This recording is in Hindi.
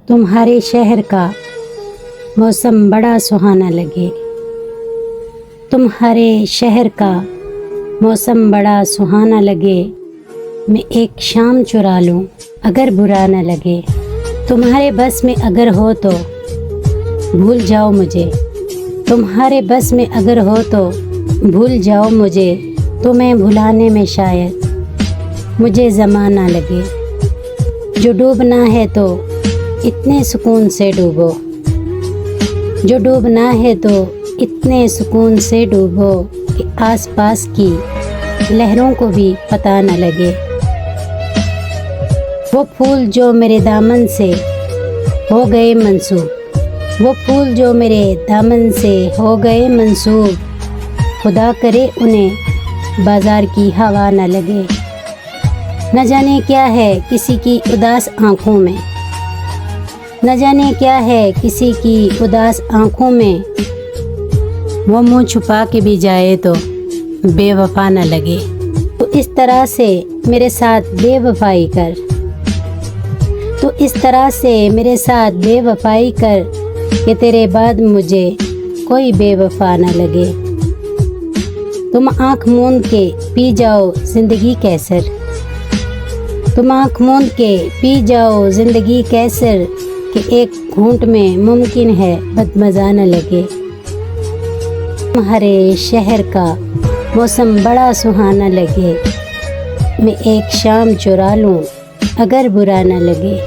तुम्हारे शहर का मौसम बड़ा सुहाना लगे। तुम्हारे शहर का मौसम बड़ा सुहाना लगे। मैं एक शाम चुरा लूं अगर बुरा न लगे। तुम्हारे बस में अगर हो तो भूल जाओ मुझे। तुम्हारे बस में अगर हो तो भूल जाओ मुझे। तुम्हें भुलाने में शायद मुझे ज़माना लगे। जो डूबना है तो इतने सुकून से डूबो। जो डूबना है तो इतने सुकून से डूबो कि आसपास की लहरों को भी पता न लगे। वो फूल जो मेरे दामन से हो गए मंसूब, वो फूल जो मेरे दामन से हो गए मंसूब, खुदा करे उन्हें बाजार की हवा न लगे। न जाने क्या है किसी की उदास आँखों में, न जाने क्या है किसी की उदास आँखों में। वो मुँह छुपा के भी जाए तो बेवफा न लगे। तो इस तरह से मेरे साथ बेवफाई कर, तो इस तरह से मेरे साथ बेवफाई कर कि तेरे बाद मुझे कोई बेवफा न लगे। तुम आँख मूंद के पी जाओ ज़िंदगी कैसर, तुम आँख मूंद के पी जाओ ज़िंदगी कैसर कि एक घूंट में मुमकिन है बदमज़ा न लगे। तुम्हारे शहर का मौसम बड़ा सुहाना लगे। मैं एक शाम चुरा लूं अगर बुरा न लगे।